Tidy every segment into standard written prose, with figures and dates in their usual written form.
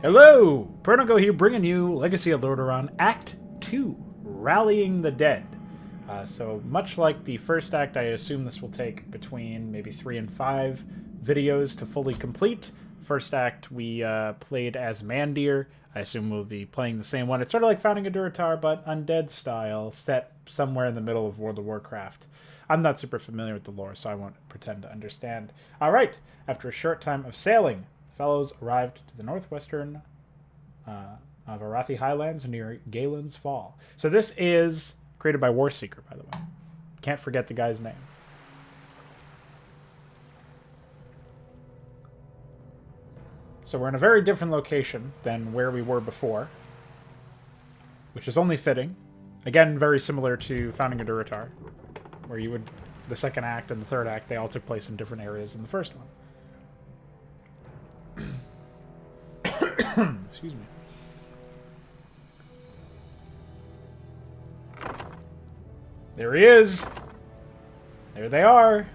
Hello! Pronogo here, bringing you Legacy of Lordaeron Act 2, Rallying the Dead. So much like the first act, I assume this will take between maybe 3 and 5 videos to fully complete. First act, we played as Mandir. I assume we'll be playing the same one. It's sort of like founding a Durator, but undead style, set somewhere in the middle of World of Warcraft. I'm not super familiar with the lore, so I won't pretend to understand. Alright, after a short time of sailing, fellows arrived to the northwestern of Arathi Highlands near Galen's Fall. So this is created by Warseeker, by the way. Can't forget the guy's name. So we're in a very different location than where we were before, which is only fitting. Again, very similar to Founding a Durator, where you would, the second act and the third act, they all took place in different areas than the first one. Excuse me. There he is. There they are.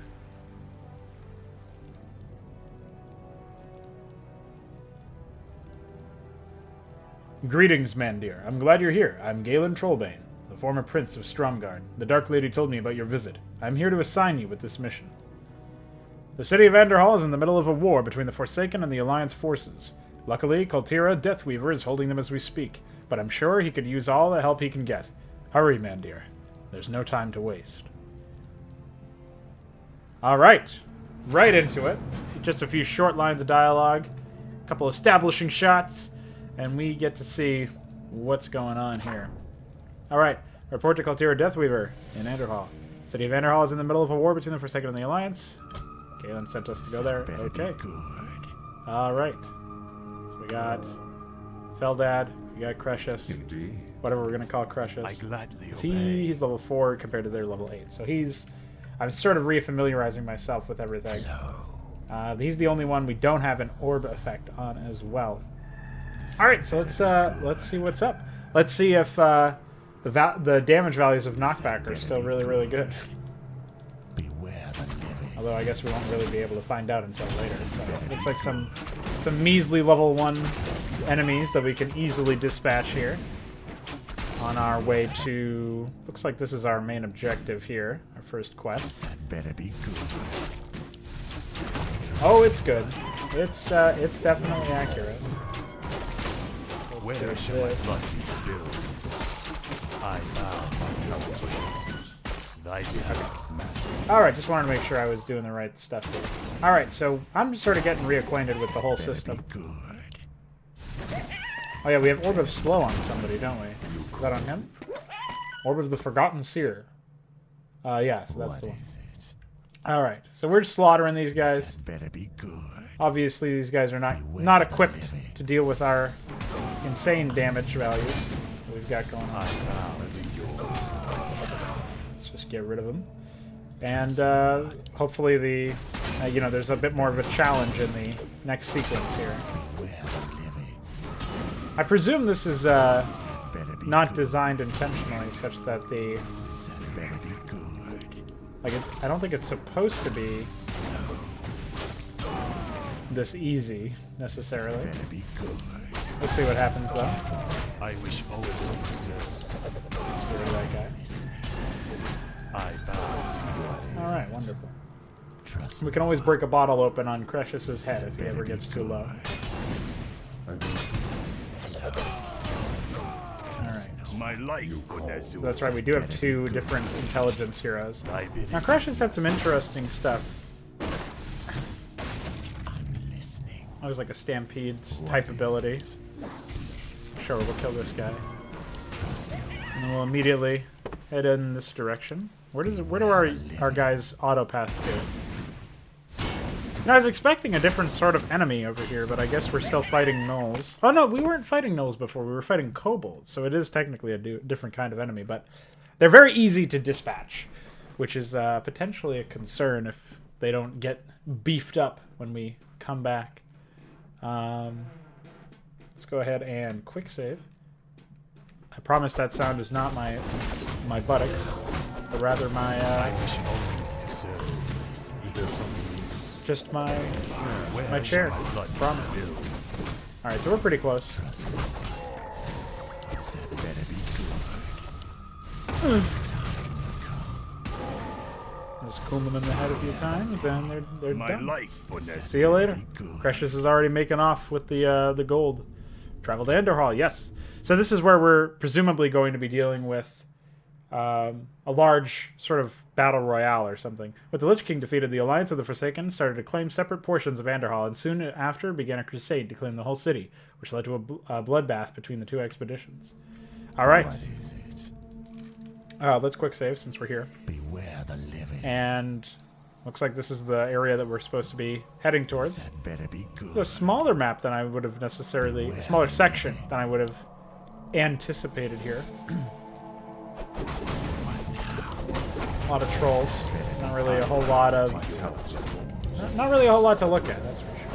Greetings, Mandir. I'm glad you're here. I'm Galen Trollbane, the former prince of Stromgarde. The Dark Lady told me about your visit. I'm here to assign you with this mission. The city of Andorhal is in the middle of a war between the Forsaken and the Alliance forces. Luckily, Kultira Deathweaver is holding them as we speak, but I'm sure he could use all the help he can get. Hurry, Mandir. There's no time to waste. Alright. Right into it. Just a few short lines of dialogue, a couple establishing shots, and we get to see what's going on here. Alright. Report to Kultira Deathweaver in Andorhal. City of Andorhal is in the middle of a war between the Forsaken and the Alliance. Galen sent us to go there. Okay. Alright. So we got Feldad, we got Crucius, whatever we're going to call Crucius. He's level 4 compared to their level 8. So I'm sort of re-familiarizing myself with everything. He's the only one we don't have an orb effect on as well. Alright, so let's see what's up. Let's see if the damage values of knockback are still really, really good. Although I guess we won't really be able to find out until later. So it looks like some measly level 1 enemies that we can easily dispatch here. On our way to... Looks like this is our main objective here. Our first quest. That better be good. Oh, it's good. It's definitely accurate. Where shall my blood be spilled? I bow. Thy Alright, just wanted to make sure I was doing the right stuff here. Alright, so I'm just sort of getting reacquainted with the whole system. Oh yeah, we have Orb of Slow on somebody, don't we? Is that on him? Orb of the Forgotten Seer. Yeah, so that's the one. Alright, so we're just slaughtering these guys. Obviously, these guys are not equipped to deal with our insane damage values that we've got going on. Let's just get rid of them. And hopefully there's a bit more of a challenge in the next sequence here. I presume this is not designed intentionally such that I don't think it's supposed to be this easy necessarily. Let's see what happens though. I wish only to serve. Let's get rid of that guy. I bow. Alright, wonderful. We can always break a bottle open on Crucius's head if he ever gets too low. Alright. My life. So that's right, we do have 2 different intelligence heroes. Now Crucius had some interesting stuff. That was like a Stampede type ability. Sure, we'll kill this guy. And then we'll immediately head in this direction. Where do our guys auto path to? Now, I was expecting a different sort of enemy over here, but I guess we're still fighting gnolls. Oh no, we weren't fighting gnolls before, we were fighting kobolds, so it is technically a different kind of enemy, but they're very easy to dispatch, which is potentially a concern if they don't get beefed up when we come back. Let's go ahead and quick save. I promise that sound is not my buttocks, but rather my I wish only to serve. Is there something just my chair. Promise. Alright, so we're pretty close. Trust me. This had better be good. Just cool them in the head a few times, and they're My done. life for this. See you later. Precious is already making off with the gold. Travel to Andorhal, yes. So this is where we're presumably going to be dealing with a large sort of battle royale or something. With the Lich King defeated, the Alliance of the Forsaken started to claim separate portions of Andorhal, and soon after began a crusade to claim the whole city, which led to a bloodbath between the two expeditions. All right. What is it? Let's quick save since we're here. Beware the living. And looks like this is the area that we're supposed to be heading towards. That better be good. It's a smaller map than I would have necessarily... A smaller section than I would have anticipated here. A lot of trolls. Not really a whole lot of... Not really a whole lot to look at, that's for sure.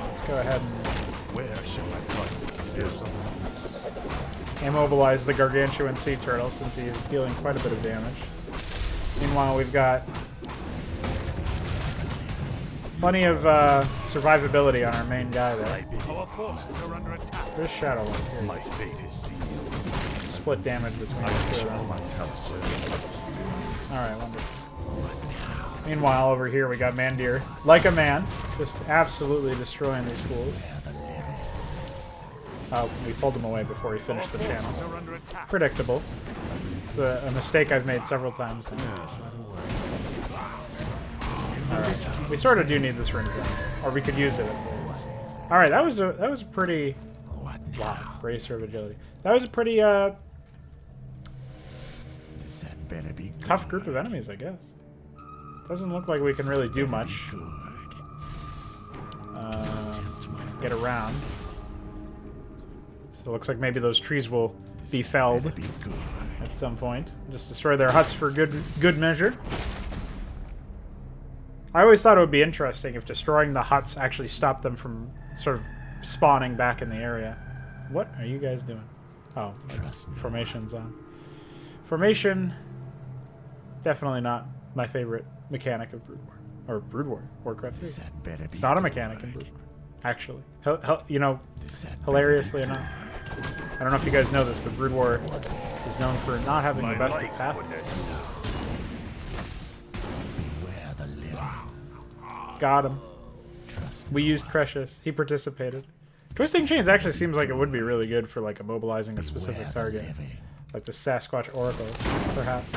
Let's go ahead and Where shall I find this still? immobilize the gargantuan sea turtle since he is dealing quite a bit of damage. Meanwhile, we've got plenty of survivability on our main guy there. Our forces are under attack. There's Shadow Link here. My fate is sealed. Split damage between the two of them. Alright, wonderful. Meanwhile, over here we got Mandir, like a man, just absolutely destroying these fools. Oh, we pulled him away before he finished the channel. Are under attack. Predictable. It's a mistake I've made several times now. Alright. We sort of do need this ring gun. Or we could use it if there is. Alright, that was a pretty... Wow, bracer of agility. That was a pretty That better be good. tough group of enemies, I guess. Doesn't look like we can really do much. Get around. So it looks like maybe those trees will be felled Better be good. at some point. Just destroy their huts for good measure. I always thought it would be interesting if destroying the huts actually stopped them from sort of spawning back in the area. What are you guys doing? Oh, Trust me. formation's on. Formation, definitely not my favorite mechanic of Brood War. Or Brood War, Warcraft 3. That better be It's not a good. mechanic in Brood War, actually. You know, That better hilariously be enough. I don't know if you guys know this, but Brood War is known for not having My the best of life path. for this. Beware the living. Got him. Trust We used Precious. He participated. Twisting Chains actually seems like it would be really good for like immobilizing a specific beware the target. living. Like the Sasquatch Oracle, perhaps.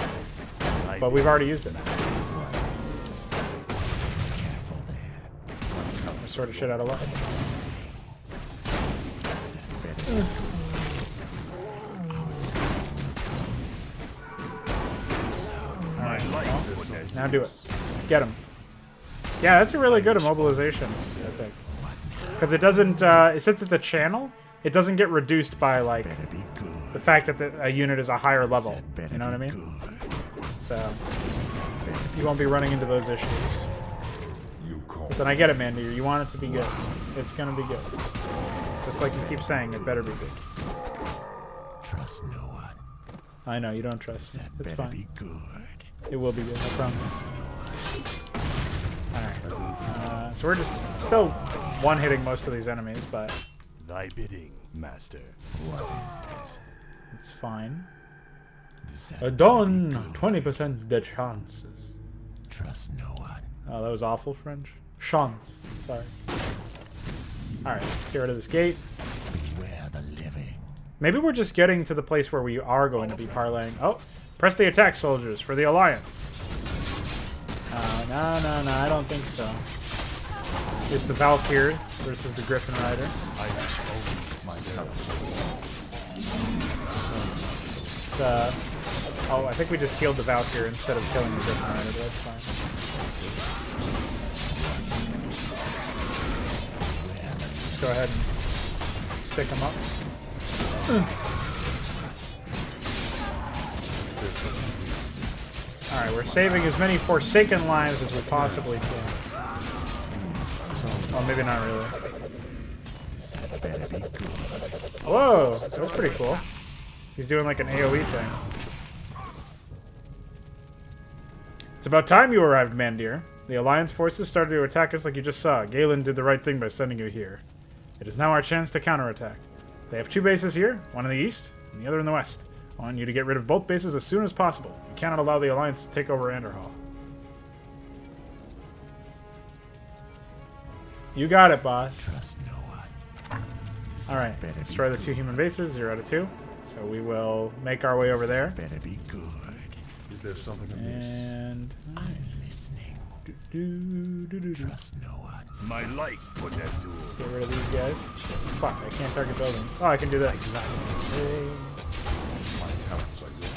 I But we've already used it. Careful there. We're sort of shit out of luck. That better be My life for this. Now do it. Get him. Yeah, that's a really good immobilization, I think. Because it doesn't, since it's a channel, it doesn't get reduced by, like, better be good. the fact that a unit is a higher level. That better You know what I be mean? good. So, That better you won't be running into those issues. Listen, I get it, Mandir. You want it to be good. It's gonna be good. Just like you keep saying, it better be good. trust no one. I know, you don't trust me. That It's better fine. be good. It will be good, I promise. Trust no one. Alright. So we're just still one-hitting most of these enemies, but Thy bidding, master. What is it's fine. it? That A better dawn, be good. 20% the chances. Trust no one. Oh, that was awful French. Chance. Sorry. Alright, let's get rid of this gate. Beware the living. Maybe we're just getting to the place where we are going to be parlaying. Oh, press the attack, soldiers, for the Alliance. No, I don't think so. It's the Valkyrie versus the Griffin Rider. I wish only to serve. Oh, I think we just killed the Valkyrie instead of killing the Griffin Rider, but that's fine. Let's go ahead and stick him up. Alright, we're saving as many Forsaken lives as we possibly can. Oh, maybe not really. That better be good. Whoa! That was pretty cool. He's doing like an AoE thing. It's about time you arrived, Mandir. The Alliance forces started to attack us like you just saw. Galen did the right thing by sending you here. It is now our chance to counterattack. They have 2 bases here, one in the east and the other in the west. I want you to get rid of both bases as soon as possible. You cannot allow the Alliance to take over Andorhal. You got it, boss. Trust no one. Alright, destroy the 2 human bases, 0 out of 2. So we will make our way over there. Better be good. Is there something amiss? And... I'm listening. Trust no one. My life, Podesu. get rid of these guys. Fuck, I can't target buildings. Oh, I can do this. My talents are yours.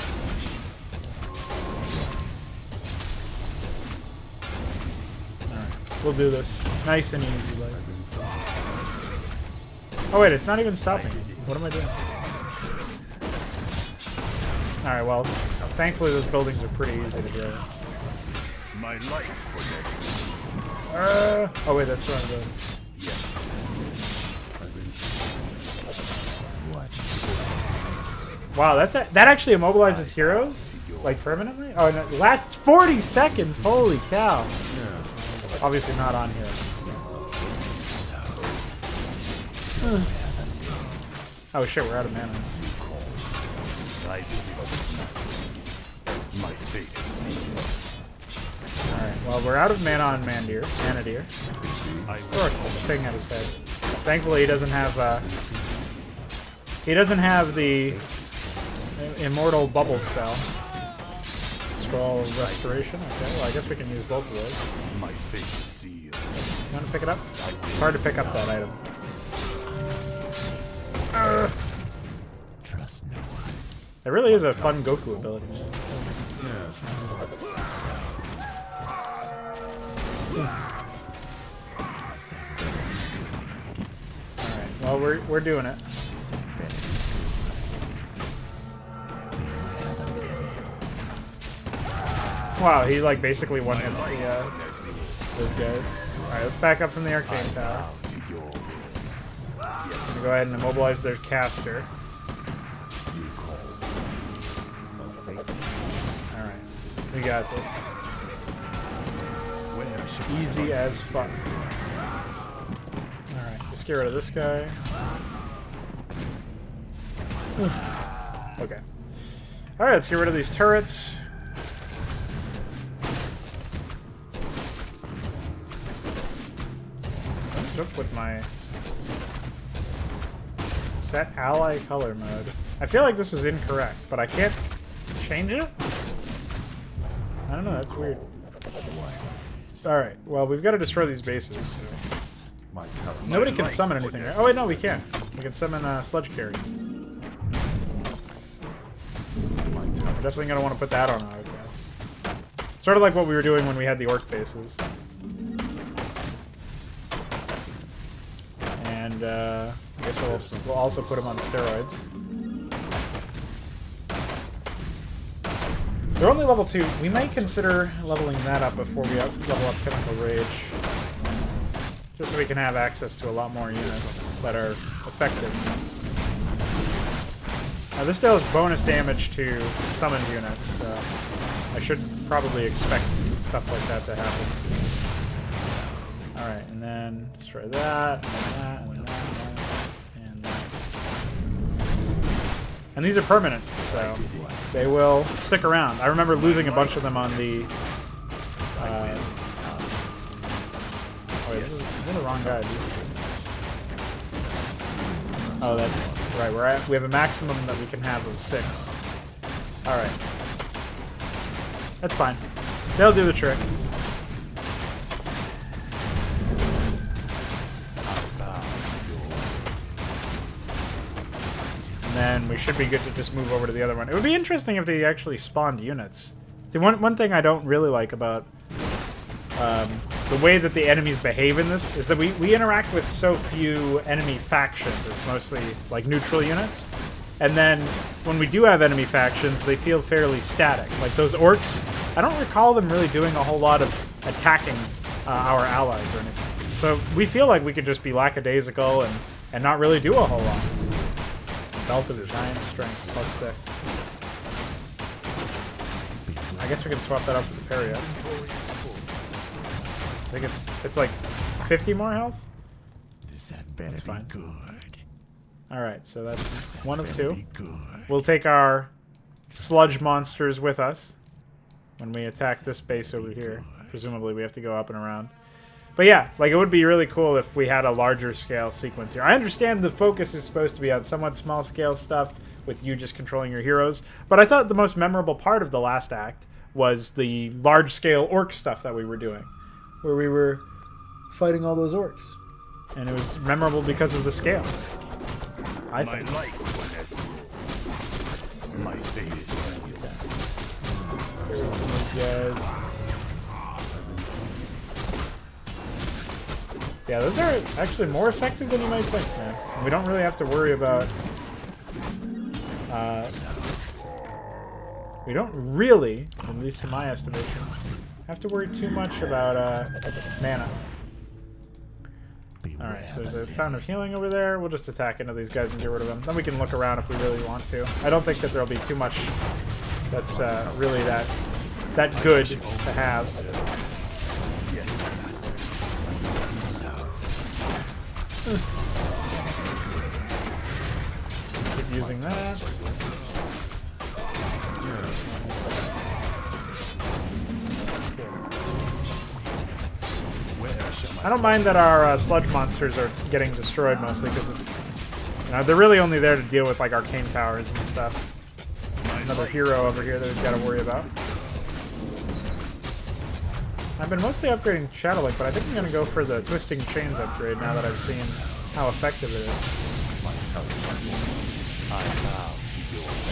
Alright, we'll do this. Nice and easy, like. Oh wait, it's not even stopping. What am I doing? Alright, well, thankfully those buildings are pretty easy to do. My life, Podesu. Oh wait, that's what I'm doing. Yes, What? Wow, that actually immobilizes heroes? Like permanently? Oh, and it lasts 40 seconds! Holy cow! Obviously not on heroes. Oh shit, we're out of mana. I my fate is sealed. Alright, well we're out of mana on Manadir. I Throw a thing at his head. Thankfully he doesn't have the immortal bubble spell. Scroll restoration, okay, well I guess we can use both of those. my fate is sealed. You wanna pick it up? It's hard to pick up that item. Trust no one. It really is a fun Goku ability. Alright, well we're doing it. Wow, he like basically one hits the those guys. Alright, let's back up from the arcane tower. Gonna go ahead and immobilize their caster. Alright, we got this. Easy as fuck. Alright, let's get rid of this guy. Okay. Alright, let's get rid of these turrets. What's up with my set ally color mode? I feel like this is incorrect, but I can't change it? I don't know, that's weird. Alright, well, we've got to destroy these bases. So. Nobody can summon anything, right? Oh, wait, no, we can. We can summon Sludge Carry. We're definitely going to want to put that on our guess. Sort of like what we were doing when we had the Orc bases. And, I guess we'll also put them on steroids. They're only level 2. We might consider leveling that up before we level up Chemical Rage. Just so we can have access to a lot more units that are effective. Now this deals bonus damage to summoned units, so I should probably expect stuff like that to happen. Alright, and then destroy that, and that, and that, and that. And these are permanent, so they will stick around. I remember losing a bunch of them on the... oh wait, this is the wrong guy, dude. Oh, that's right. We have a maximum that we can have of 6. All right, that's fine. They'll do the trick. And then we should be good to just move over to the other one. It would be interesting if they actually spawned units. See, one thing I don't really like about the way that the enemies behave in this is that we interact with so few enemy factions. It's mostly like neutral units. And then when we do have enemy factions, they feel fairly static. Like those orcs, I don't recall them really doing a whole lot of attacking our allies or anything. So we feel like we could just be lackadaisical and not really do a whole lot. Belt of Giant Strength, +6. I guess we can swap that up for the parry up. I think it's like 50 more health. Does that better That's be fine. good? Alright, so that's Does that one of better two. be good? We'll take our sludge monsters with us when we attack this base over here. Presumably we have to go up and around. But yeah, like it would be really cool if we had a larger scale sequence here. I understand the focus is supposed to be on somewhat small scale stuff with you just controlling your heroes, but I thought the most memorable part of the last act was the large scale orc stuff that we were doing, where we were fighting all those orcs. And it was memorable because of the scale. I My think. light has ruled. My fate is sealed. Let's get rid of some of these guys. Yeah, those are actually more effective than you might think, man. And we don't really have to worry about... we don't really, at least in my estimation, have to worry too much about mana. Alright, so there's a fountain of healing over there. We'll just attack into these guys and get rid of them. Then we can look around if we really want to. I don't think that there'll be too much that's really that good to have. Yes, master. Keep using that. Where shall I don't mind that our sludge monsters are getting destroyed mostly because they're really only there to deal with like arcane towers and stuff. Another hero over here that we've got to worry about. I've been mostly upgrading Shadowlink, but I think I'm going to go for the Twisting Chains upgrade now that I've seen how effective it is. I bow to yours.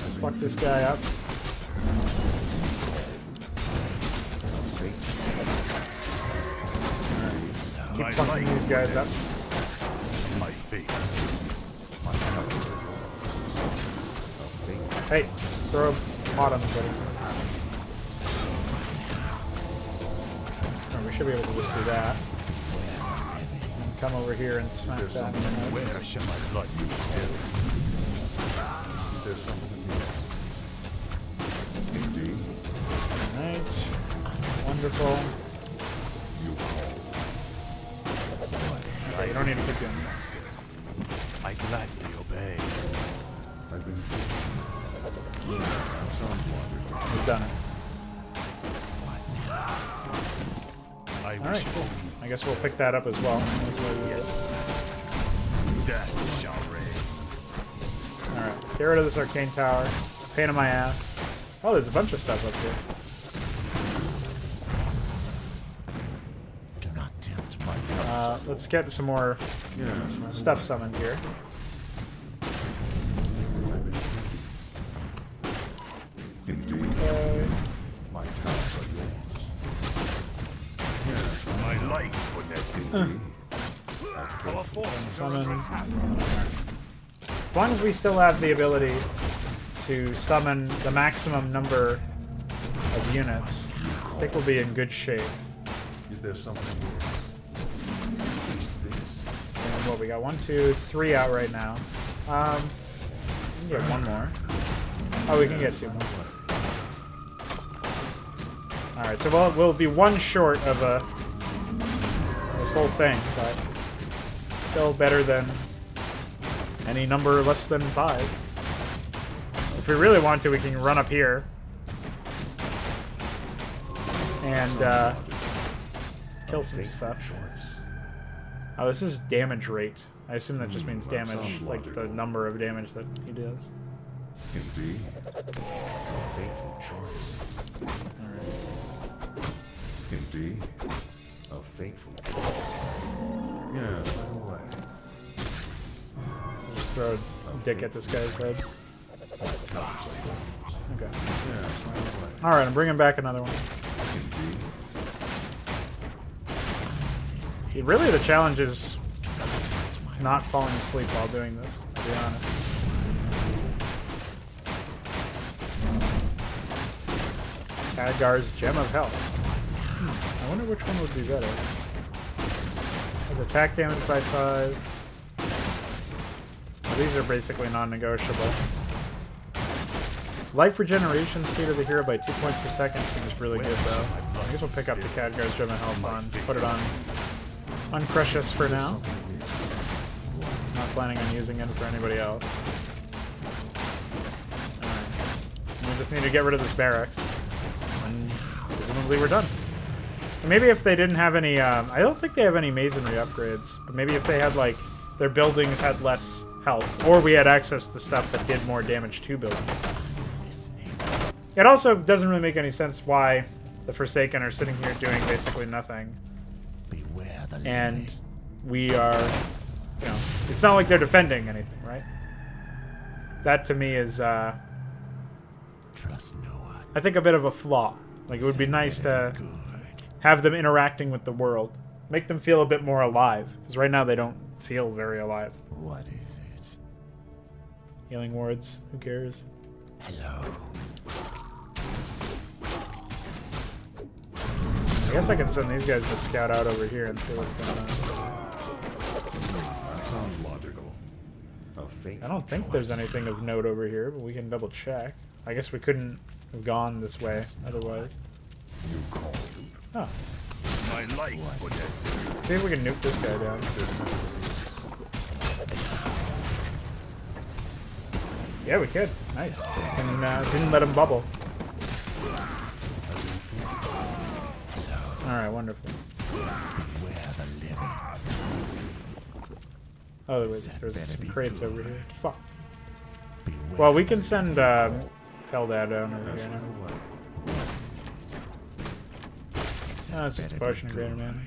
Let's fuck this guy up. Keep My fucking light these guys up. My fate is sealed. Hey, throw a pot on the buddy. Oh, we should be able to just do that. And come over here and smack that in the head. Where shall my blood be spilled? Alright. Wonderful. Okay, you don't need to keep doing that. I gladly obey. We've done it. I wish Alright, cool. I guess we'll pick that up as well. Yes. Death shall reign. Alright, get rid of this arcane tower. It's a pain in my ass. Oh, there's a bunch of stuff up here. Do not tempt my Let's get some more stuff summoned here. Okay. My light would not see. Summon. As long as we still have the ability to summon the maximum number of units, I think we'll be in good shape. Is there something And what, we got 1, 2, 3 out right now. We can get one more. Oh, we can get 2 more. Alright, so we'll be 1 short of a full thing, but still better than any number less than 5. If we really want to, we can run up here and kill some stuff. Oh, this is damage rate. I assume that just means damage, like the number of damage that he does. indeed a fateful choice? Alright. Indeed, a fateful choice. Yes, right away. Just throw a dick at this guy's head. Okay. Yes, right away. Alright, I'm bringing back another one. Indeed. Really, the challenge is not falling asleep while doing this, to be honest. Khadgar's Gem of Health. I wonder which one would be better. Has attack damage by 5. Well, these are basically non-negotiable. Life regeneration speed of the hero by 2 points per second seems really good, though. I guess we'll pick up the Khadgar's German health on. Put it on Crucius for now. Not planning on using it for anybody else. Alright. We just need to get rid of this barracks. And presumably we're done. And maybe if they didn't have any... I don't think they have any masonry upgrades. But maybe if they had, like... Their buildings had less health. Or we had access to stuff that did more damage to buildings. It also doesn't really make any sense why the Forsaken are sitting here doing basically nothing. Beware the And we are... You know, it's not like they're defending anything, right? That to me is, trust no one. I think a bit of a flaw. Like, it would be nice to have them interacting with the world. Make them feel a bit more alive. Because right now they don't feel very alive. What is it? Healing wards, who cares? Hello. I guess I can send these guys to scout out over here and see what's going on. That sounds logical. A fateful I don't think choice. there's anything of note over here, but we can double check. I guess we couldn't have gone this way otherwise. You called. Oh. My life would exist. See if we can nuke this guy down. Yeah, we could. Nice. And didn't let him bubble. Alright, wonderful. Beware the living. Oh, wait, there's some crates over here. Fuck. Beware Well, we can send Feldad down over here now. Oh, it's just a potion of greater man.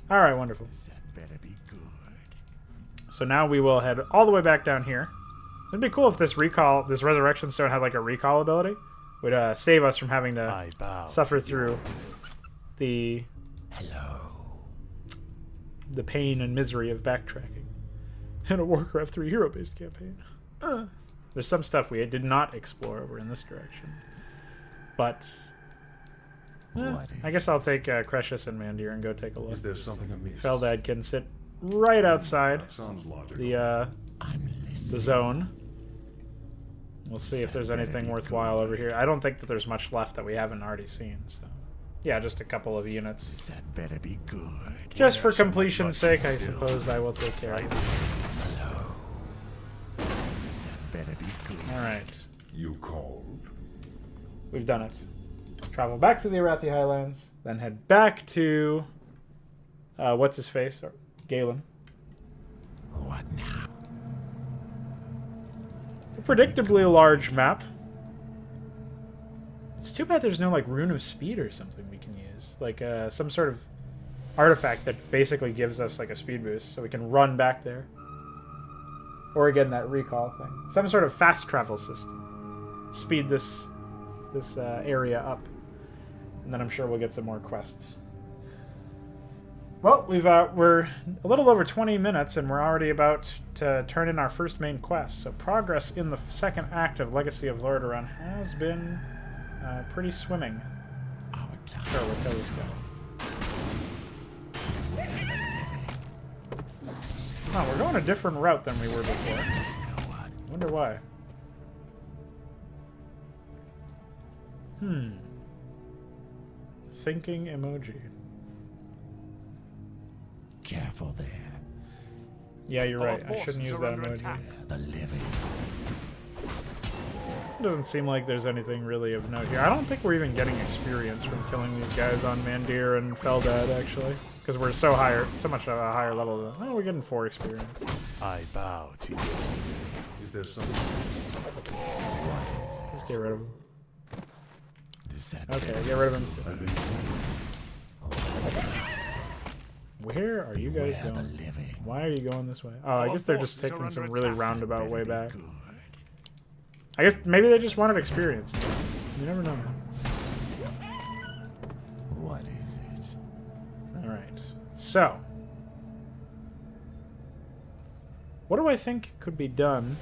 Alright, wonderful. That better be good. So now we will head all the way back down here. It'd be cool if this Resurrection Stone had like a recall ability. Would save us from having to suffer through the pain and misery of backtracking in a Warcraft 3 hero-based campaign. There's some stuff we did not explore over in this direction. But I guess I'll take Crucius and Mandir and go take a look. Is there something amiss? Feldad can sit right outside That sounds logical. the zone. We'll see if there's anything worthwhile over here. I don't think that there's much left that we haven't already seen. So, yeah, just a couple of units. That better be good. Just for completion's sake, I suppose I will take care of it. That better be good. All right, You called. we've done it. Travel back to the Arathi Highlands, then head back to what's his face, or Galen. What now? A predictably large map. It's too bad there's no like rune of speed or something we can use, like some sort of artifact that basically gives us like a speed boost, so we can run back there. Or again, that recall thing. Some sort of fast travel system. Speed this area up, and then I'm sure we'll get some more quests. Well, we're a little over 20 minutes, and we're already about to turn in our first main quest. So progress in the second act of Legacy of Lordaeron has been pretty swimming. Our time. Sure, we'll kill this guy. Oh, we're going a different route than we were before. Trust no one. I wonder why. Thinking emoji. Careful there. Yeah, you're right. I shouldn't use that emoji. The living. It doesn't seem like there's anything really of note here. I don't think we're even getting experience from killing these guys on Mandir and Feldad, actually. Because we're so much of a higher level. Oh, we're getting 4 experience. I bow to you. Is there something? Let's get rid of him. Does that Okay, better get rid of him too. Where are you guys beware the going? living? Why are you going this way? Oh, I guess they're just forces are taking some under really attack. roundabout Better way be back. good. I guess maybe they just wanted experience. You never know. What is it? Alright. So. What do I think could be done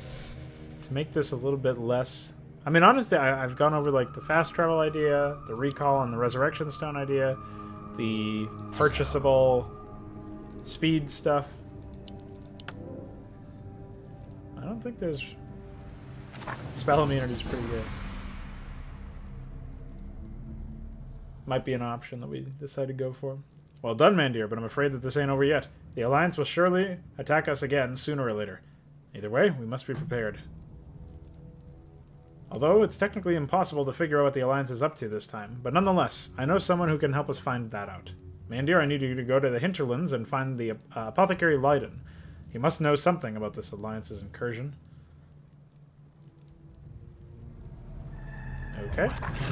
to make this a little bit less... I mean, honestly, I've gone over like the fast travel idea, the recall and the Resurrection Stone idea, the purchasable speed stuff. I don't think there's... Spell immunity is pretty good. might be an option that we decide to go for. Well done, Mandir, but I'm afraid that this ain't over yet. The Alliance will surely attack us again sooner or later. Either way, we must be prepared. Although it's technically impossible to figure out what the Alliance is up to this time, but nonetheless, I know someone who can help us find that out. Mandir, I need you to go to the Hinterlands and find the apothecary Lordaeron. He must know something about this Alliance's incursion. Okay,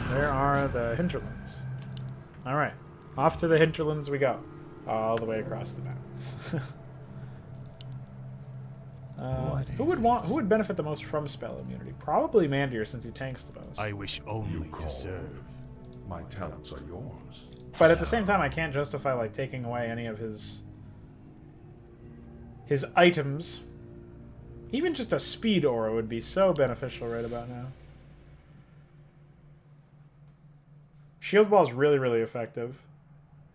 there are the Hinterlands. Alright, off to the Hinterlands we go. All the way across the map. Who would benefit the most from spell immunity? Probably Mandir, since he tanks the most. I wish only call. to serve. My talents are yours. But at the same time, I can't justify like taking away any of his items. Even just a speed aura would be so beneficial right about now. Shield Wall is really, really effective.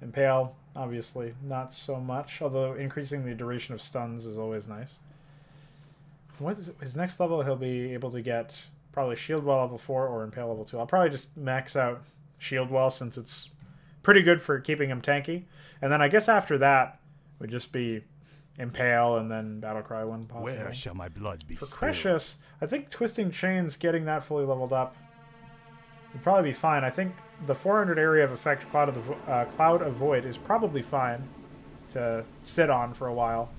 Impale, obviously, not so much. Although increasing the duration of stuns is always nice. What is his next level? He'll be able to get probably Shield Wall level 4 or Impale level 2. I'll probably just max out Shield Wall since it's pretty good for keeping him tanky. And then I guess after that would just be Impale and then Battlecry when possible. Where shall my blood be For spilled? Precious, I think Twisting Chains, getting that fully leveled up would probably be fine. I think the 400 area of effect Cloud of Void is probably fine to sit on for a while.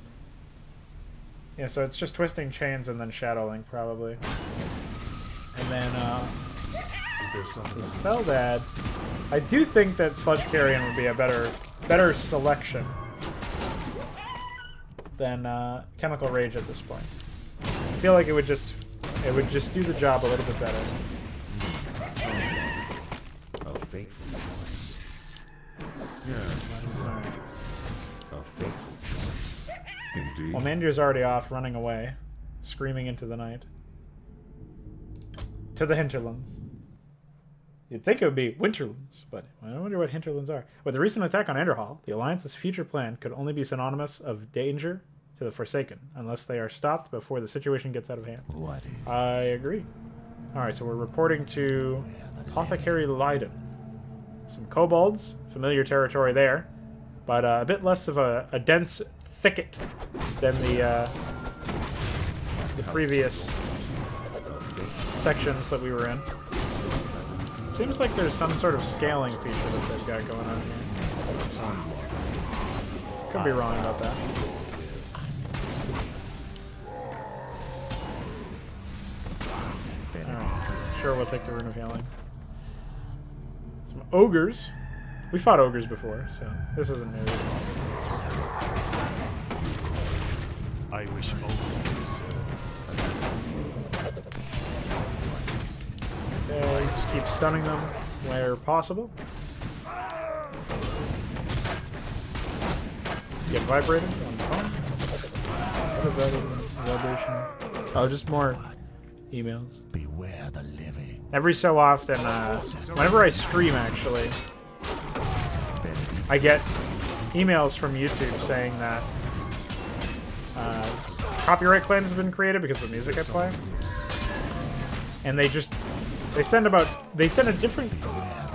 Yeah, so it's just Twisting Chains and then Shadow Link probably. And then Is there something? Feldad. I do think that Sludge Carrion would be a better selection than Chemical Rage at this point. I feel like it would just do the job a little bit better. A fateful choice. Yes. Alright. A fateful choice. Indeed. Well, Mandir's already off, running away, screaming into the night. To the Hinterlands. You'd think it would be Winterlands, but I wonder what Hinterlands are. With the recent attack on Andorhal, the Alliance's future plan could only be synonymous of danger to the Forsaken, unless they are stopped before the situation gets out of hand. What is I agree. Alright, so we're reporting to Apothecary Lordaeron. Some kobolds, familiar territory there, but a bit less of a dense thicket than the previous sections that we were in. It seems like there's some sort of scaling feature that they've got going on here. Could be wrong about that. Alright, sure, we'll take the Rune of Healing. Some ogres. We fought ogres before, so this isn't new. I wish only to serve. Okay, just keep stunning them where possible. Get vibrating on the phone. What is that even? Vibration? Oh, just more emails. beware the living? Every so often, whenever I stream, actually, I get emails from YouTube saying that copyright claims have been created because of the music I play, and they send a different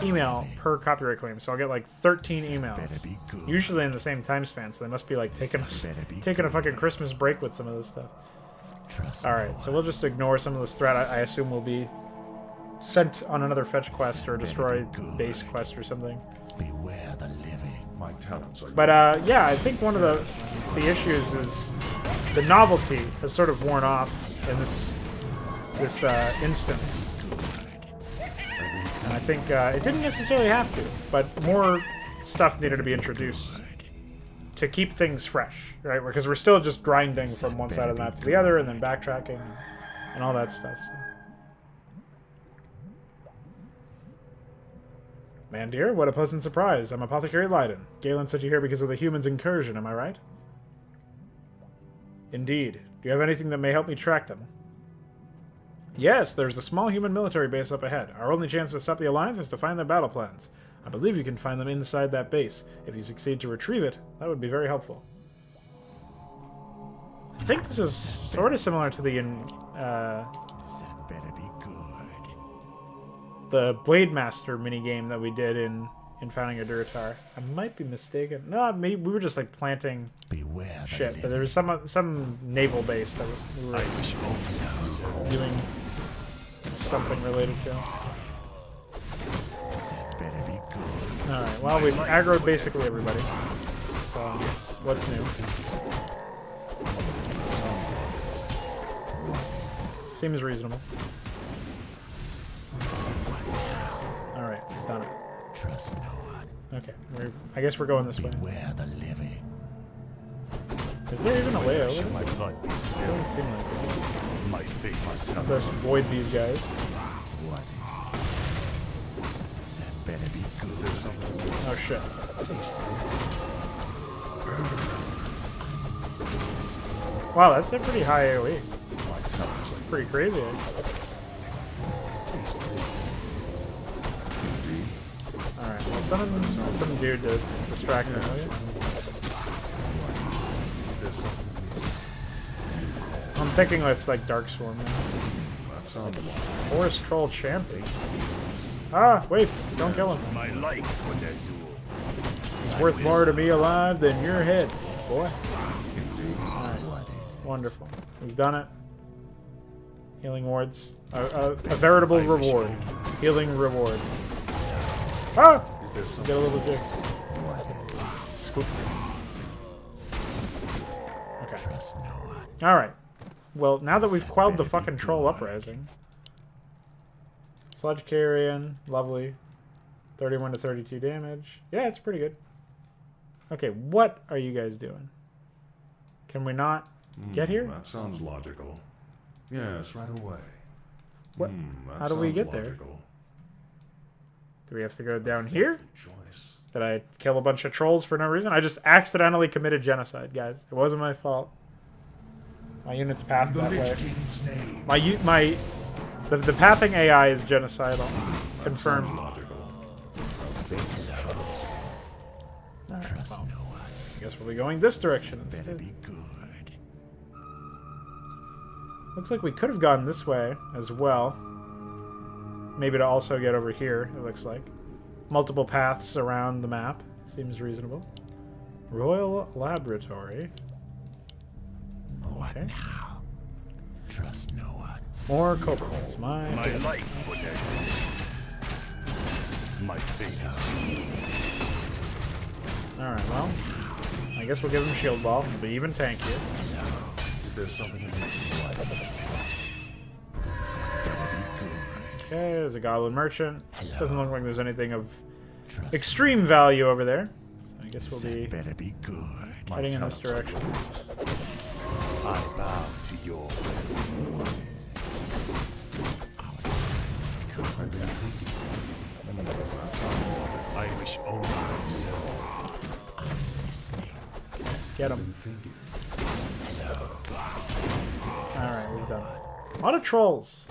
email per copyright claim. So I'll get like 13 emails, usually in the same time span. So they must be like taking a fucking Christmas break with some of this stuff. All right, so we'll just ignore some of this threat. I assume we'll be sent on another fetch quest or destroy base quest or something. Beware the living. My talents are But yeah, I think one of the issues is the novelty has sort of worn off in this instance, and I think it didn't necessarily have to, but more stuff needed to be introduced to keep things fresh, right? Because we're still just grinding from one side of the map to the other, and then backtracking and all that stuff. So. Mandir, what a pleasant surprise. I'm Apothecary Lordaeron. Galen sent you here because of the humans' incursion, am I right? Indeed. Do you have anything that may help me track them? Yes, there's a small human military base up ahead. Our only chance to stop the Alliance is to find their battle plans. I believe you can find them inside that base. If you succeed to retrieve it, that would be very helpful. I think this is sort of similar to the Blade Master minigame that we did in in finding a Durator. I might be mistaken. No, maybe we were just like planting Beware the shit. living. But there was some naval base that we were I wish only doing something related to. that better be good. All right. Well, we've aggroed basically everybody. So what's new? Seems reasonable. All right, done it. Trust no one. Okay, I guess we're going this way. Beware the living. Is there even a way over? Shall my blood be spilled? Doesn't seem like it. My fate must suffer. Let's avoid these guys. What is it? That better be good. There's something. Oh shit. Wow, that's a pretty high AoE. Pretty crazy. Alright, well summon some dude to distract me, will you? I'm thinking it's like Dark Swarm now. That sounds like Forest Troll Champion. Ah, wait, don't kill him. My life, Onezu. He's worth more to me alive than your head, boy. Alright, wonderful. We've done it. Healing wards. A veritable reward. Healing reward. Ah! Is there something? Get a little jig. Scoop. Okay. Trust no one. Alright. Well, now that we've quelled the fucking troll uprising. Sludge Carrion. Lovely. 31 to 32 damage. Yeah, it's pretty good. Okay, what are you guys doing? Can we not get here? That sounds logical. Yes, right away. What? That How do we sounds get there? logical. Do we have to go down here? Choice. Did I kill a bunch of trolls for no reason? I just accidentally committed genocide, guys. It wasn't my fault. My units passed that way. The pathing AI is genocidal. Confirmed. Sounds logical. Alright, Trust well, no one. I guess we'll be going this direction Better instead. be good. Looks like we could have gone this way as well. Maybe to also get over here, it looks like. Multiple paths around the map. Seems reasonable. Royal Laboratory. What Okay. now? Trust no one. More kobolds. My My favorite. life, Onezu. My fate is sealed. Alright, well. I guess we'll give him Shield Ball. It'll be even tankier. Is there something in this? Okay, there's a Goblin Merchant. Hello. Doesn't look like there's anything of Trust extreme value over there. So I guess we'll that be better be good. heading in this direction. I bow to your will. I've been thinking. I wish only to serve. Get I've him. been thinking. Alright, we've done it. A lot of trolls.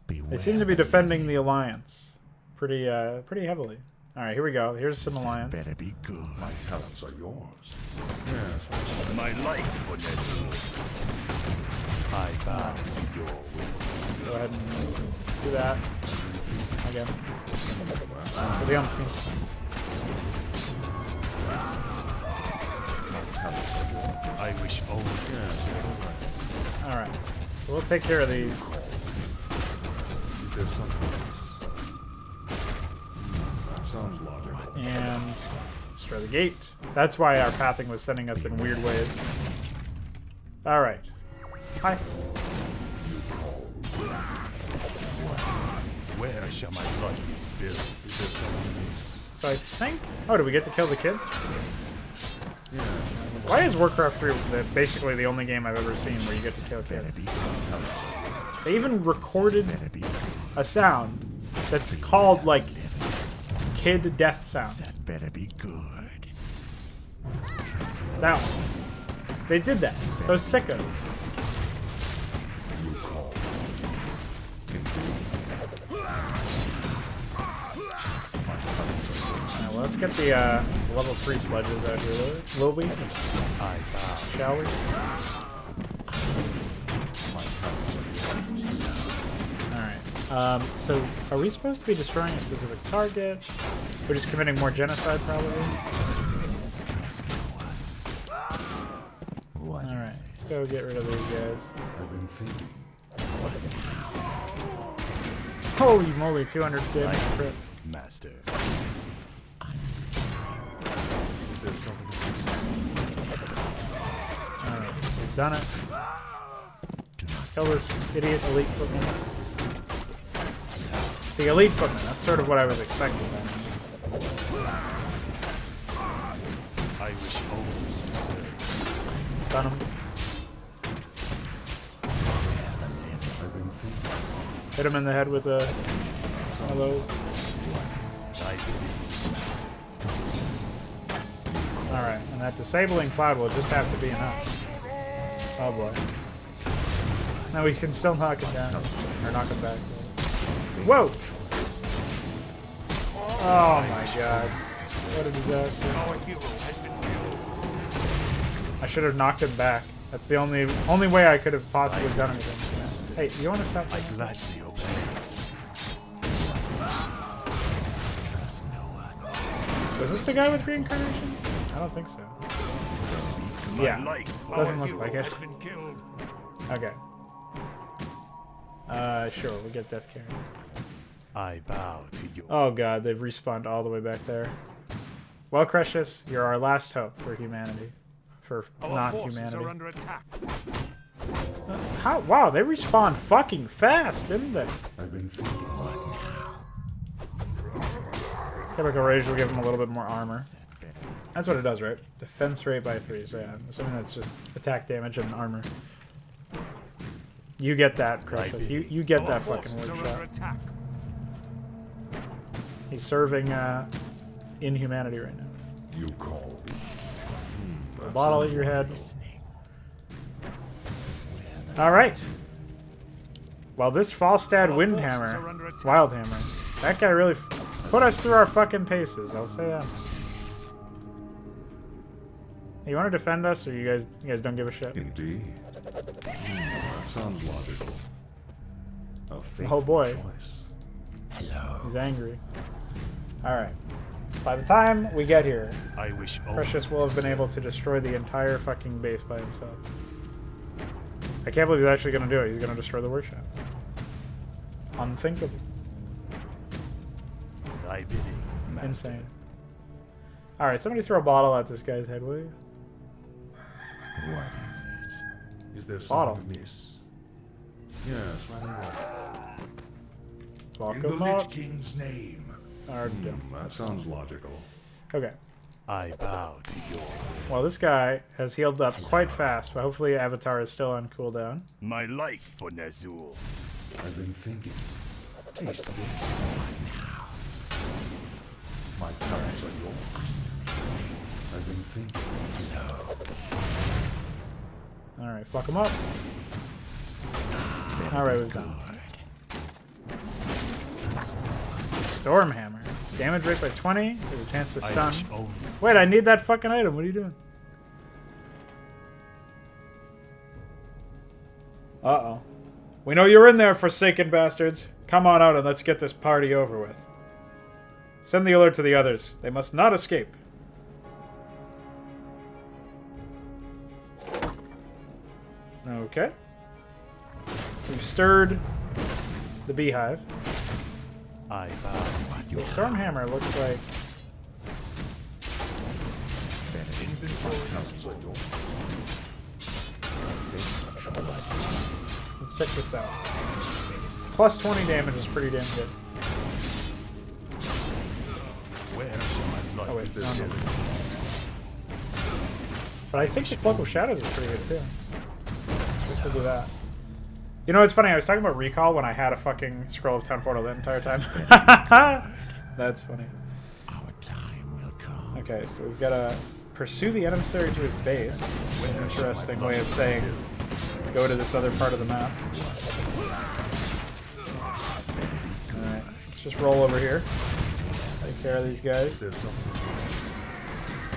Beware They seem to be defending the Alliance pretty heavily. Alright, here we go. Here's some that Alliance. better be good. My talents are yours. Yes. My life, Onezu. I bow to your will. Go ahead and do that. Again. For the umpteenth. I wish only to serve. Alright. So we'll take care of these. Is there something else? That sounds logical. And destroy the gate. That's why our pathing was sending us in weird ways. Alright. Hi. Where shall my blood be spilled? Is there something So I think... Oh, did we get to kill the kids? Yeah. Why is Warcraft 3 basically the only game I've ever seen where you get to kill Better kids? be good. They even recorded Better be good. a sound that's called, like, kid death sound. That better be good. Trust no That one. They did that. Those sickos. You call. Alright, well, let's get the level 3 sledges out here, will we? I bow. Shall we? Alright. So, are we supposed to be destroying a specific target? We're just committing more genocide, probably. Alright, let's go get rid of these guys. I've been thinking. Holy moly, 200 damage crit. Master. There's something. Alright, we've done it. Kill this idiot elite footman. The elite footman, that's sort of what I was expecting then. I wish only to serve. Stun him. I've been thinking. Hit him in the head with one of those. I Alright, and that disabling cloud will just have to be enough. Oh boy. Now we can still knock it down. Or knock it back. Whoa! Oh my god. What a disaster. I should have knocked him back. That's the only way I could have possibly done anything. Hey, you want to stop? I gladly obey. Was this the guy with reincarnation? I don't think so. Yeah, doesn't look like it. Okay. Sure, we'll get Death Carry. I bow to your. Oh god, they've respawned all the way back there. Well, Crucius, you're our last hope for humanity. For non-humanity. Under attack. How? Wow, they respawned fucking fast, didn't they? I've been thinking. What now? Chemical Rage will give them a little bit more armor. That's what it does, right? Defense rate by 3, so yeah, I'm assuming that's just attack damage and armor. You get that, Crucius. You get that fucking wood shot. He's serving inhumanity right now. You call me. A bottle at your head. Alright. Well, this Falstad Windhammer, Wildhammer, that guy really put us through our fucking paces, I'll say that. Hey, you want to defend us, or you guys don't give a shit? Indeed. That sounds logical. A Oh boy. choice. Hello. He's angry. Alright. By the time we get here, I wish Precious will have been able to destroy the entire fucking base by himself. I can't believe he's actually going to do it. He's going to destroy the workshop. Unthinkable. Thy bidding, master. Insane. Alright, somebody throw a bottle at this guy's head, will you? What is it? Is there Bottle. something amiss? Yes, right away. Lock In the him Lich up. King's name. That sounds logical. Okay. I bow to your. Well, this guy has healed up quite fast, but hopefully Avatar is still on cooldown. My life for Nazul. I've been thinking. Taste this. My talents are yours. I've been thinking. Alright, fuck him up. Alright, we've done. Stormhammer. Damage rate by 20. There's a chance to I stun. wish only. Wait, I need that fucking item. What are you doing? Uh-oh. We know you're in there, Forsaken bastards. Come on out and let's get this party over with. Send the alert to the others. They must not escape. Okay. We've stirred the beehive. I bow to So your. Stormhammer looks like... Talents are yours. Let's check this out. Plus 20 damage is pretty damn good. Where shall my blood Oh wait, be no, no. spilled? But I think the Cloak of Shadows is pretty good too. Just we'll do that. You know, it's funny, I was talking about recall when I had a fucking Scroll of Town Portal the entire time. That's funny. Our time will come. Okay, so we've got to pursue the emissary to his base. Interesting way of saying go to this other part of the map. Alright, let's just roll over here. Take care of these guys. There's something.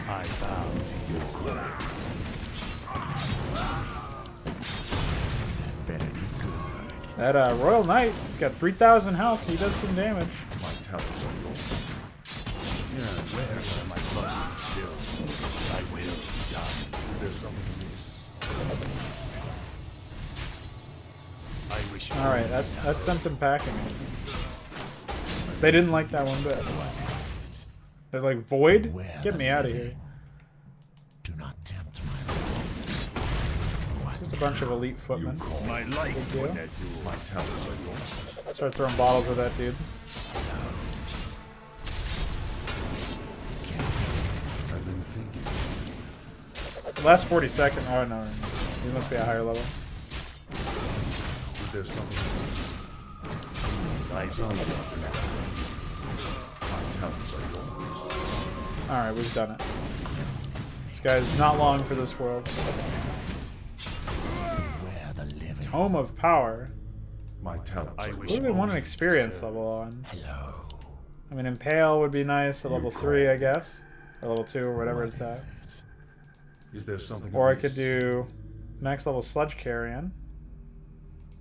I bow to your. Better be good. That Royal Knight, he's got 3,000 health. He does some damage. My talents are yours. there something amiss? I wish you Alright, that sent them packing. They didn't like that one bit. They're like, Void? Beware Get the me out of living. here. Do not tempt my wrath. Just a bunch of elite footmen. my life Big deal. for Nezul. My talents are yours. Start throwing bottles at that dude. I've been thinking. Last 40 seconds. Oh no, he must be a higher level. Is there something amiss? I My talents are yours. Alright, we've done it. This guy's not long for this world. Beware the living. Tome of Power. My talents I are wish What do we yours. want an experience level on? Hello. I mean, Impale would be nice at level 3, I guess. Or level 2, or whatever it's at. Is there something Or I amiss? could do max level Sludge Carrion.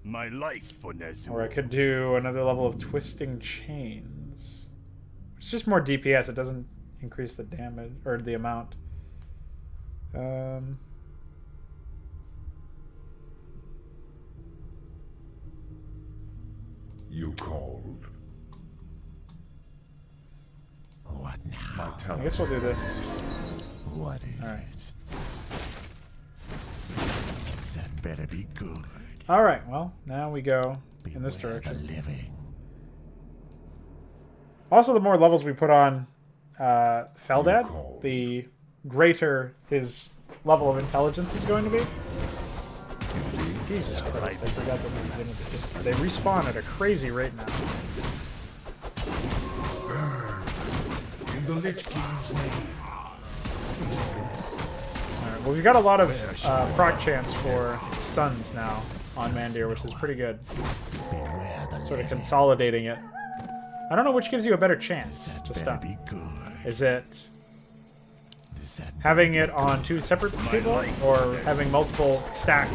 my life for Nezul. Or I could do another level of Twisting Chains. It's just more DPS, it doesn't increase the damage, or the amount. You called. What My now? I talents. guess we'll do this. What is Alright. it? That better be good. Alright, well, now we go in this Beware direction. the living. Also, the more levels we put on Feldad, call. the greater his level of intelligence is going to be. Jesus Christ, I forgot that these units just... They respawn at a crazy rate now. In the Lich King's name. Alright, well, we've got a lot of proc chance for stuns now on Mandir, which is pretty good. Beware the Sort of living. consolidating it. I don't know which gives you a better chance That to better stun. be good. Is it That having it on two separate people, or having multiple stacked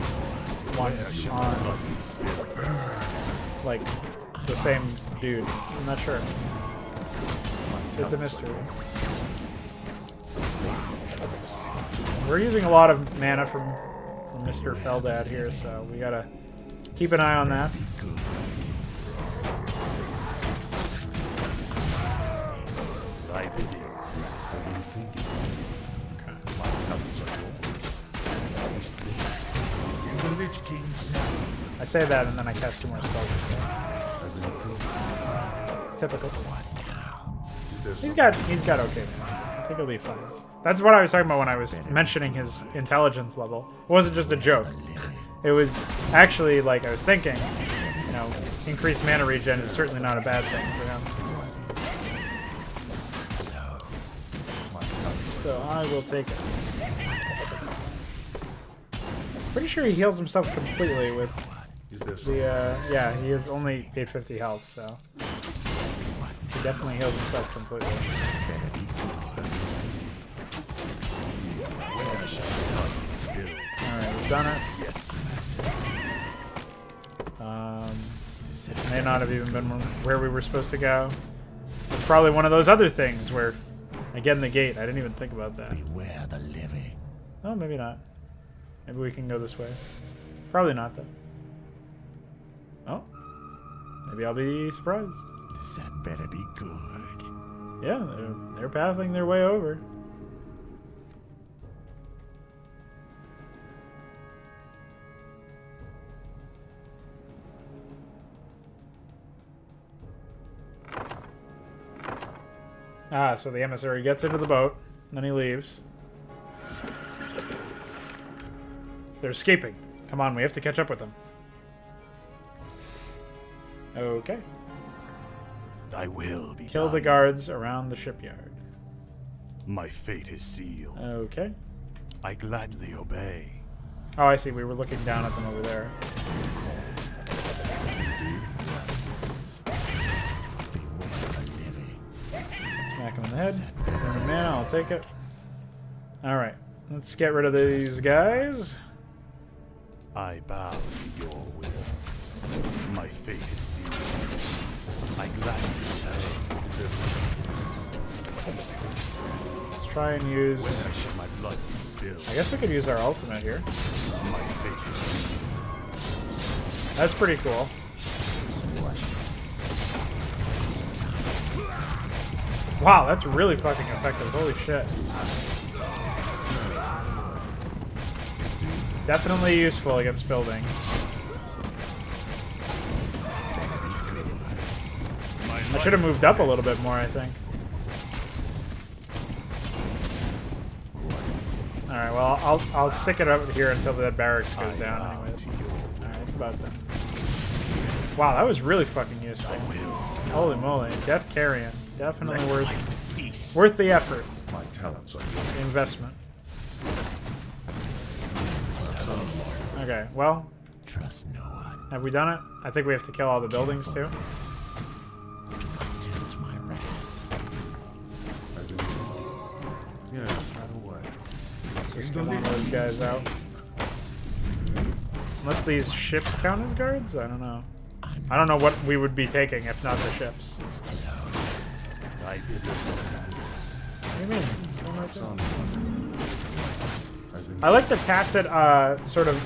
ones on, like, the same dude? I'm not sure. It's a mystery. We're using a lot of mana from Mr. Feldad here, so we gotta keep an eye on that. good. I believe. I've been thinking. My talents are yours. In the Lich King's name. I say that and then I cast 2 more spells. I've been thinking. Typical. Is there He's something got okay. I think he'll be fine. That's what I was talking about when I was mentioning his intelligence level. It wasn't just a joke. It was actually, like, I was thinking, you know, increased mana regen is certainly not a bad thing for him. So I will take it. Pretty sure he heals himself completely with Is there the, something yeah, he has only 850 health, so. He definitely heals himself completely. Alright, we've done it. Yes. This may not have even been where we were supposed to go. It's probably one of those other things where I get in the gate. I didn't even think about that. Beware the living. Oh, maybe not. Maybe we can go this way. Probably not, though. Oh. Maybe I'll be surprised. That better be good. Yeah, they're pathing their way over. Ah, so the emissary gets into the boat, and then he leaves. They're escaping. Come on, we have to catch up with them. Okay. I will be Kill the done. guards around the shipyard. My fate is sealed. Okay. I gladly obey. Oh, I see. We were looking down at them over there. Smack him in the head. Burn a mana, I'll take it. Alright. Let's get rid of these guys. I bow to your will. My fate is sealed. I gladly obey. try and use... Where shall my blood be spilled? I guess we could use our ultimate here. My fate. That's pretty cool. Wow, that's really fucking effective. Holy shit. Definitely useful against buildings. I should have moved up a little bit more, I think. Alright, well, I'll stick it up here until the barracks goes down anyways. Alright, it's about done. Wow, that was really fucking useful. Holy moly. Death Carrion. Definitely worth the effort. My talents are The investment. Okay, well, Trust no one. have we done it? I think we have to kill all the buildings too. Tempt my wrath. Yes, right away. Just get one of those guys out. Unless these ships count as guards? I don't know. I don't know what we would be taking if not the ships. Life is the What do you mean? As in I like the tacit sort of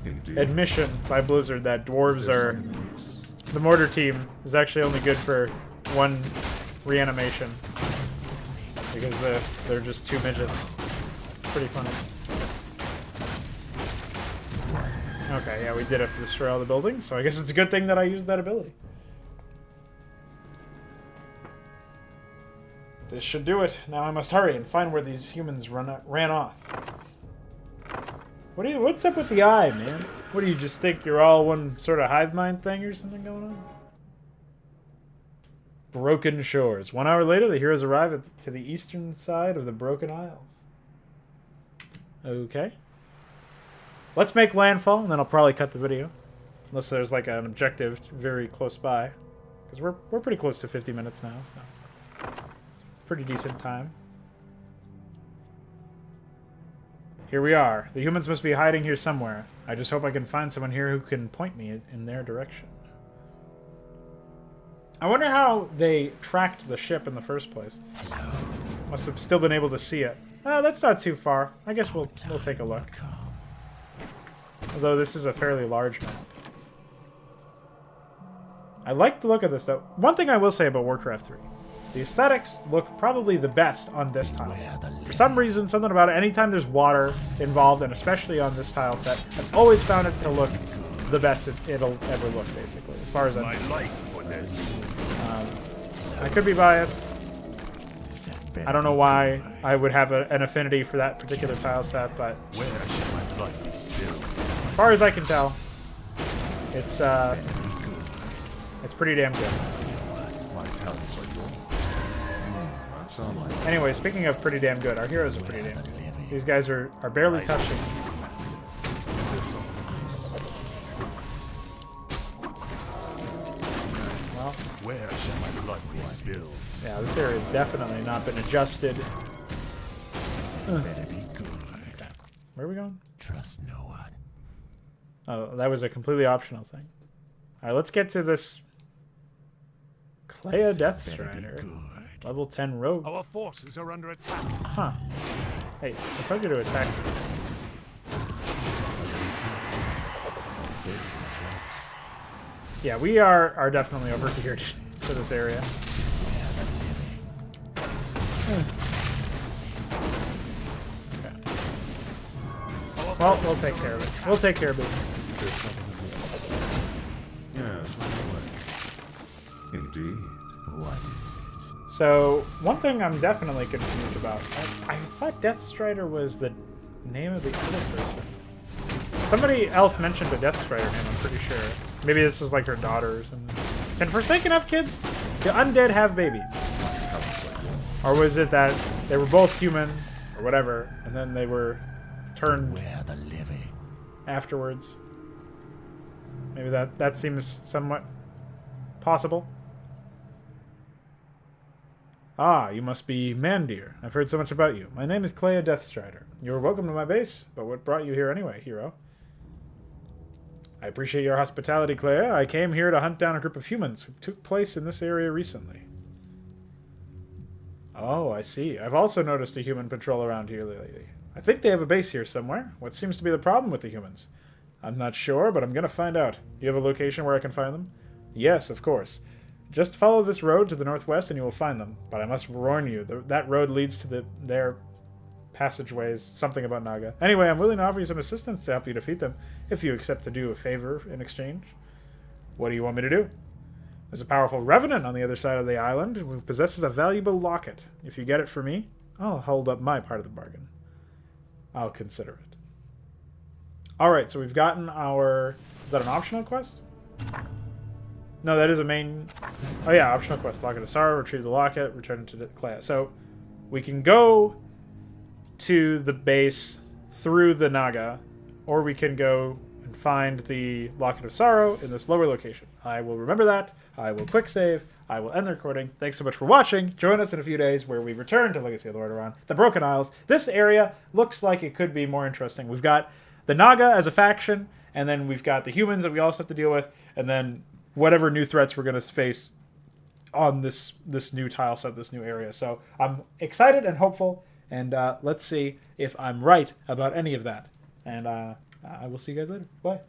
indeed. admission by Blizzard that dwarves are... The mortar team is actually only good for one reanimation. Because they're just two midgets. Pretty funny. Okay, yeah, we did have to destroy all the buildings, so I guess it's a good thing that I used that ability. This should do it. Now I must hurry and find where these humans ran off. What's up with the eye, man? What do you just think you're all one sort of hive mind thing or something going on? Broken Shores. 1 hour later, the heroes arrive to the eastern side of the Broken Isles. Okay. Let's make landfall, and then I'll probably cut the video. Unless there's like an objective very close by. Because we're pretty close to 50 minutes now, so... Pretty decent time. Here we are. The humans must be hiding here somewhere. I just hope I can find someone here who can point me in their direction. I wonder how they tracked the ship in the first place. Must have still been able to see it. That's not too far. I guess we'll take a look. Although this is a fairly large map. I like the look of this, though. One thing I will say about Warcraft 3. The aesthetics look probably the best on this tile set. For some reason, something about it, anytime there's water involved, and especially on this tile set, I've always found it to look the best it'll ever look, basically, as far as I'm I could be biased. I don't know why I would have an affinity for that particular tile set, but Where shall my blood be spilled? as far as I can tell, it's pretty damn good. My talents are yours. That sounds like Anyway, speaking of pretty damn good, our heroes are pretty damn good. These guys are barely touching. Well, Where shall my blood be spilled? yeah, this area has definitely not been adjusted. Better be good. Okay. Where are we going? Trust no one. Oh, that was a completely optional thing. Alright, let's get to this Clea Death Strider. Level 10 rogue. Our forces are under attack. Huh. Hey, I told you to attack me. Yeah, we are definitely overgeared to this area. Okay. Well, we'll take care of it. We'll take care of it. yes, right away. Indeed. What is it? So, one thing I'm definitely confused about. I thought Death Strider was the name of the other person. Somebody else mentioned a Death Strider name, I'm pretty sure. Maybe this is like her daughter or something. Can Forsaken have kids? Do undead have babies? Or was it that they were both human, or whatever, and then they were turned Where the living? afterwards? Maybe that seems somewhat possible. Ah, you must be Mandir. I've heard so much about you. My name is Clea Deathstrider. You are welcome to my base, but what brought you here anyway, hero? I appreciate your hospitality, Clea. I came here to hunt down a group of humans who took place in this area recently. Oh, I see. I've also noticed a human patrol around here lately. I think they have a base here somewhere. What seems to be the problem with the humans? I'm not sure, but I'm going to find out. Do you have a location where I can find them? Yes, of course. Just follow this road to the northwest and you will find them. But I must warn you, that road leads to their passageways, something about Naga. Anyway, I'm willing to offer you some assistance to help you defeat them, if you accept to do a favor in exchange. What do you want me to do? There's a powerful revenant on the other side of the island who possesses a valuable locket. If you get it for me, I'll hold up my part of the bargain. I'll consider it. Alright, so we've gotten our... Is that an optional quest? No, that is a main... Oh yeah, optional quest. Locket of Sorrow, retrieve the locket, return it to Clea. So, we can go to the base through the Naga, or we can go and find the Locket of Sorrow in this lower location. I will remember that. I will quick save. I will end the recording. Thanks so much for watching. Join us in a few days where we return to Legacy of Lordaeron, the Broken Isles. This area looks like it could be more interesting. We've got the Naga as a faction, and then we've got the humans that we also have to deal with, and then whatever new threats we're going to face on this new tile set, this new area. So I'm excited and hopeful, and let's see if I'm right about any of that. And I will see you guys later. Bye.